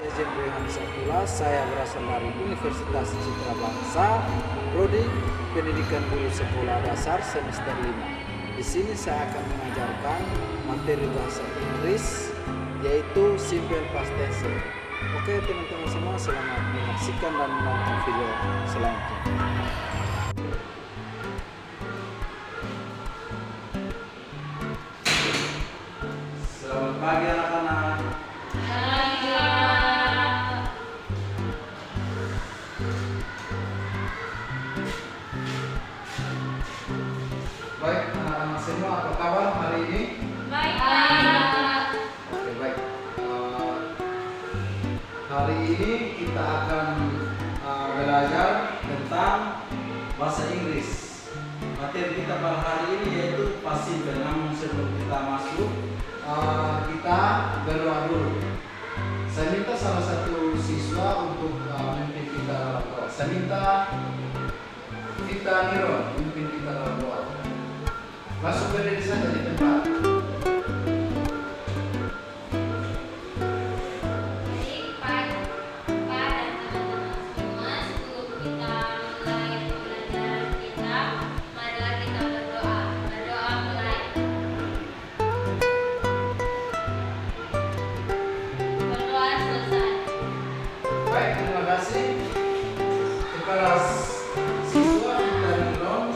Saya Jendro Yohanes Abdullah, saya berasal dari Universitas Citra Bangsa, Prodi Pendidikan Guru Sekolah Dasar semester 5. Di sini saya akan mengajarkan materi bahasa Inggris, yaitu simple past tense. Oke teman-teman semua, selamat menyaksikan dan menonton video selanjutnya. Selamat pagi anak-anak. Baik anak-anak semua, apa kabar hari ini? Baik, Pak. Oke, baik. Hari ini kita akan belajar tentang bahasa Inggris. Materi kita pada hari ini yaitu past simple. Namun sebelum kita masuk, kita berdoa dulu. Saya minta salah satu siswa untuk memimpin kita dalam doa. Saya minta kita Niro memimpin kita dalam doa. Masuk berdiri saja di tempat. Baik, Pak dan teman-teman semua, sebelum kita mulai pembelajaran kita, marilah kita berdoa. Berdoa mulai. Berdoa selesai. Baik, terima kasih kepada siswa kita Niro.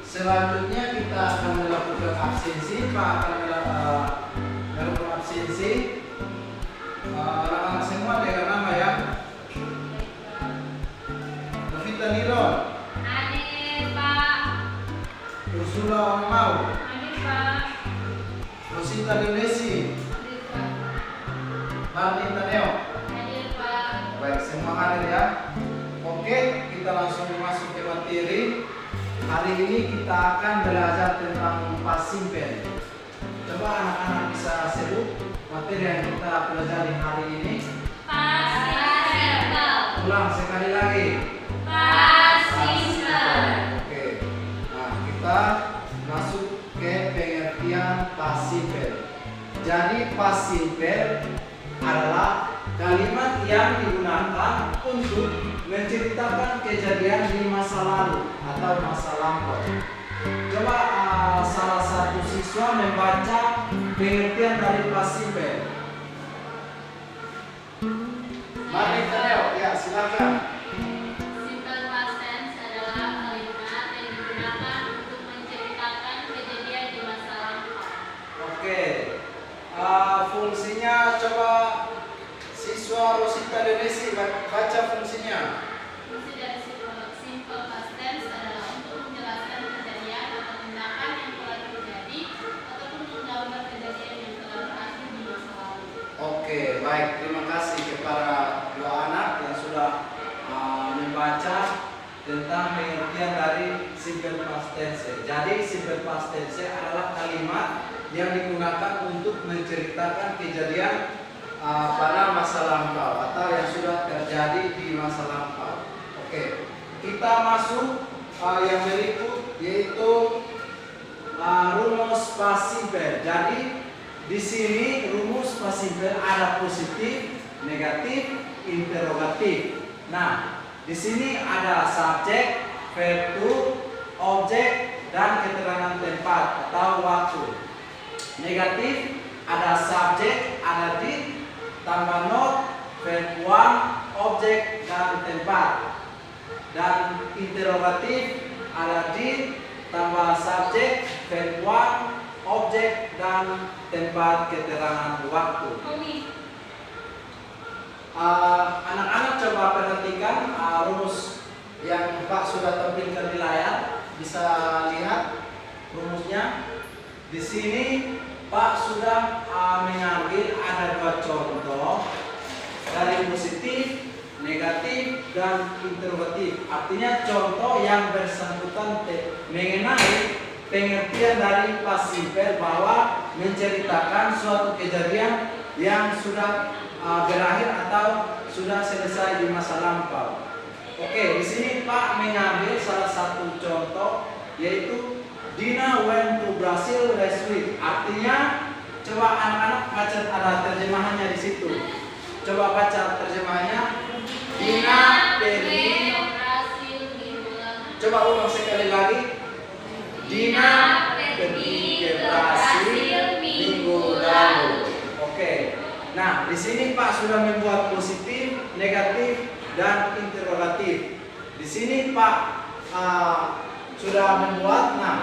Selanjutnya kita akan melakukan absensi. Pak akan melakukan absensi. Anak-anak semua dengan nama ya. Novita Niro, Hadir, Pak. Ursula Mau, Hadir, Pak. Rosita Dionesi, Hadir, Pak. Martin Taneo. Hadir, Pak. Baik, semua hadir ya. Oke, kita langsung masuk ke materi. Hari ini kita akan belajar tentang past simple. Coba anak-anak bisa sebut materi yang kita pelajari hari ini. Past simple. Ulang sekali lagi. Past simple. Oke. Nah, kita masuk ke pengertian past simple. Jadi past simple adalah kalimat yang digunakan untuk menceritakan kejadian di masa lalu atau masa lampau. Coba salah satu siswa membaca pengertian dari past simple. Mari Taneo, ya silakan. Simple past tense adalah kalimat yang digunakan untuk menceritakan kejadian di masa lampau. Oke. Fungsinya coba siswa Rosita Dionesi baca fungsinya. Fungsi dari simple past tense adalah untuk menjelaskan kejadian atau tindakan yang telah terjadi ataupun menggambar kejadian yang telah berakhir di masa lalu. Oke, baik. Terima kasih kepada dua anak yang sudah membaca tentang pengertian dari simple past tense. Jadi simple past tense adalah kalimat yang digunakan untuk menceritakan kejadian pada masa lampau atau yang sudah terjadi di masa lampau. Oke, kita masuk yang berikut yaitu rumus past simple. Jadi di sini rumus past simple ada positif, negatif, interrogatif. Nah, di sini ada subjek, verb to, objek, dan keterangan tempat atau waktu. Negatif ada subjek, ada did, tambah not, verb one, objek, dan tempat. Dan interrogatif ada did, tambah subjek, verb one, objek, dan tempat keterangan waktu. Anak-anak coba perhatikan rumus yang Pak sudah tampilkan di layar. Bisa lihat rumusnya. Di sini Pak sudah mengambil ada dua contoh dari positif, negatif, dan interrogatif. Artinya contoh yang bersangkutan mengenai pengertian dari past simple bahwa menceritakan suatu kejadian yang sudah berakhir atau sudah selesai di masa lampau. Oke, di sini Pak mengambil salah satu contoh yaitu Dina went to Brazil last week. Artinya, coba anak-anak baca ada terjemahannya di situ. Coba baca terjemahannya. Dina pergi. Berhasil minggu lalu. Coba ulang sekali lagi. Dina pergi ke Brasil minggu lalu. Oke. Nah, di sini Pak sudah membuat positif, negatif, dan interrogatif. Di sini Pak sudah membuat. Nah,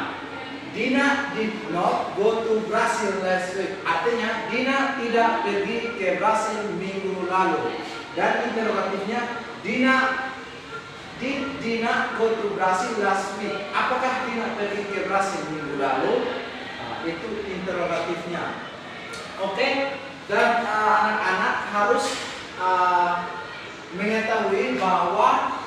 Dina did not go to Brazil last week. Artinya Dina tidak pergi ke Brasil minggu lalu. Dan interrogatifnya, did Dina go to Brazil last week? Apakah Dina pergi ke Brasil minggu lalu? Nah, itu interrogatifnya. Oke. Dan anak-anak harus mengetahui bahwa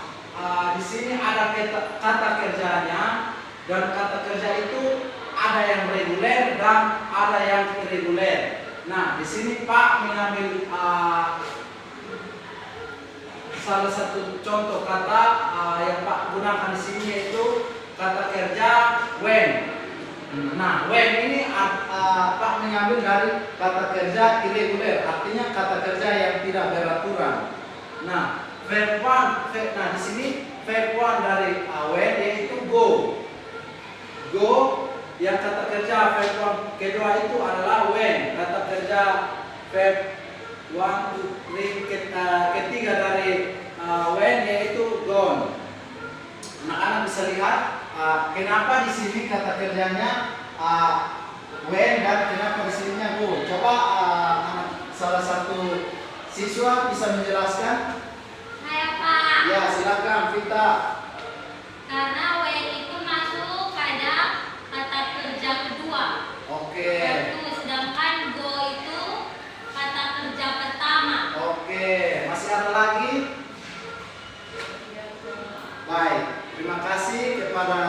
di sini ada kata kerjanya. Dan kata kerja itu ada yang reguler dan ada yang irreguler. Nah, di sini Pak mengambil salah satu contoh kata yang Pak gunakan di sini yaitu kata kerja when. Nah, when ini Pak mengambil dari kata kerja irreguler, artinya kata kerja yang tidak beraturan. Nah, verb one, nah di sini verb one dari when yaitu go. Go, yang kata kerja verb kedua itu adalah when. Kata kerja verb 1, 2, 3 ketiga dari when yaitu gone. Anak-anak bisa lihat kenapa di sini kata kerjanya when dan kenapa di sininya go. Coba salah satu siswa bisa menjelaskan? Saya Pak. Ya, silakan Vita. Karena when itu masuk pada kata kerja kedua. Oke. Sedangkan go itu kata kerja pertama. Oke, masih ada lagi? Baik, terima kasih kepada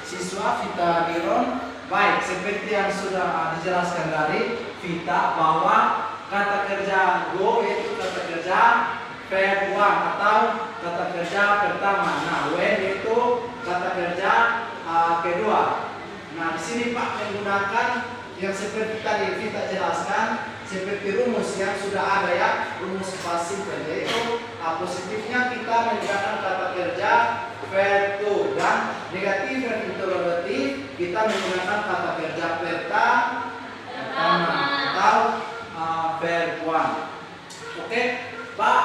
siswa Vita Niron. Baik, seperti yang sudah dijelaskan dari Vita bahwa kata kerja go itu kata kerja verb one atau kata kerja pertama. Nah, when itu kata kerja kedua. Nah, di sini Pak menggunakan yang seperti tadi Vita jelaskan seperti rumus yang sudah ada ya, rumus past simple, yaitu positifnya kita menggunakan kata kerja verb to dan negatif dan interrogatif kita menggunakan kata kerja pertama atau verb one. Oke, Pak,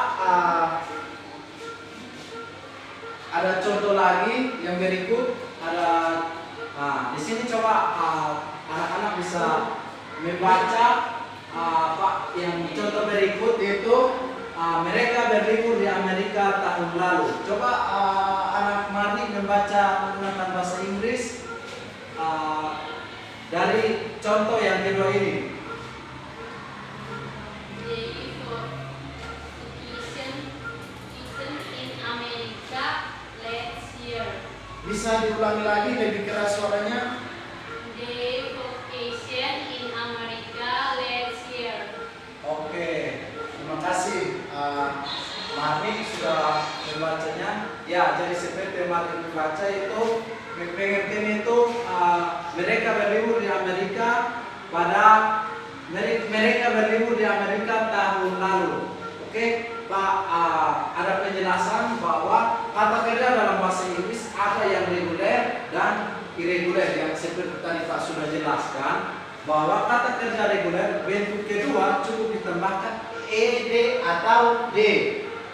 ada contoh lagi yang berikut. Ada di sini coba anak-anak bisa membaca Pak yang contoh berikut yaitu mereka berlibur di Amerika tahun lalu. Coba anak Marni membaca menggunakan bahasa Inggris dari contoh yang kedua ini. Bisa diulangi lagi lebih keras suaranya? The vacation in America last year. Oke, terima kasih Marni sudah membacanya. Ya, jadi seperti Marni membaca itu pengertian itu mereka berlibur di Amerika mereka berlibur di Amerika tahun lalu. Oke, Pak, ada penjelasan bahwa kata kerja dalam bahasa Inggris ada yang reguler dan irreguler yang seperti tadi Pak sudah jelaskan bahwa kata kerja reguler bentuk kedua cukup ditambahkan ed atau d.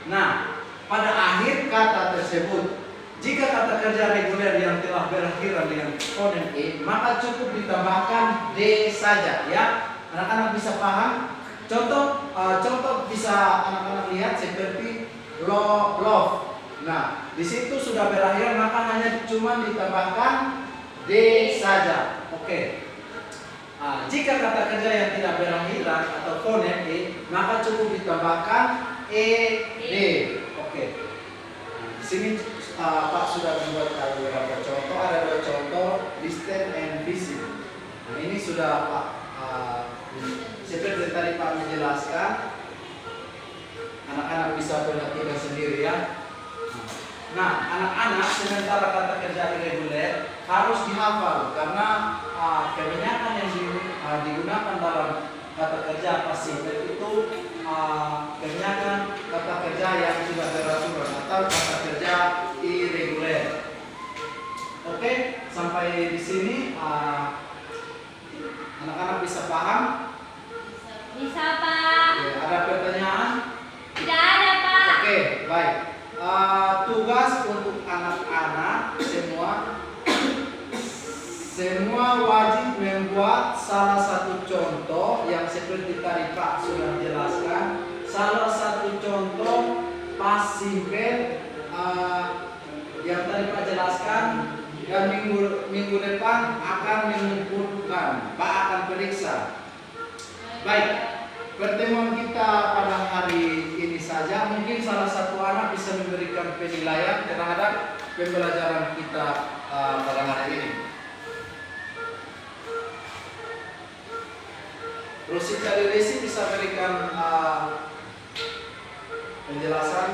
Nah, pada akhir kata tersebut jika kata kerja reguler yang telah berakhiran dengan fonem e maka cukup ditambahkan d saja ya. Anak-anak bisa paham? Contoh bisa anak-anak lihat seperti love. Nah, di situ sudah berakhir maka hanya cuma ditambahkan d saja. Oke. Jika kata kerja yang tidak berakhiran atau fonem e maka cukup ditambahkan ed. Oke. Di sini Pak sudah membuat beberapa contoh. Ada 2 contoh, listen and visit. Nah, ini sudah Pak seperti tadi Pak menjelaskan, anak-anak bisa perhatikan sendiri ya. Nah, anak-anak sementara kata kerja irreguler harus dihafal karena kebanyakan yang digunakan dalam kata kerja pasif itu kerjakan kata kerja yang sudah beraturan atau kata kerja irregular. Oke, sampai di sini anak-anak bisa paham? Bisa, Pak. Oke, ada pertanyaan? Tidak ada, Pak. Oke, baik. Tugas untuk anak-anak semua wajib membuat salah satu contoh yang seperti tadi Pak sudah jelaskan. Salah satu contoh past simple yang tadi Pak jelaskan, dan minggu depan akan mengumpulkan, Pak akan periksa. Baik, pertemuan kita pada hari ini saja. Mungkin salah satu anak bisa memberikan penilaian terhadap pembelajaran kita pada hari ini. Rosita Lelesi bisa berikan penjelasan.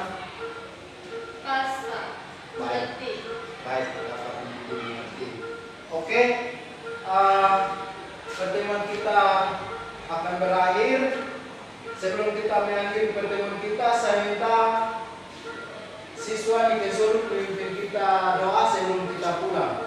Pas, Pak. Baik. Mengerti. Baik, dapat dimengerti. Oke, pertemuan kita akan berakhir. Sebelum kita mengakhiri pertemuan kita, saya minta siswa di Kesuru pimpin kita doa sebelum kita pulang.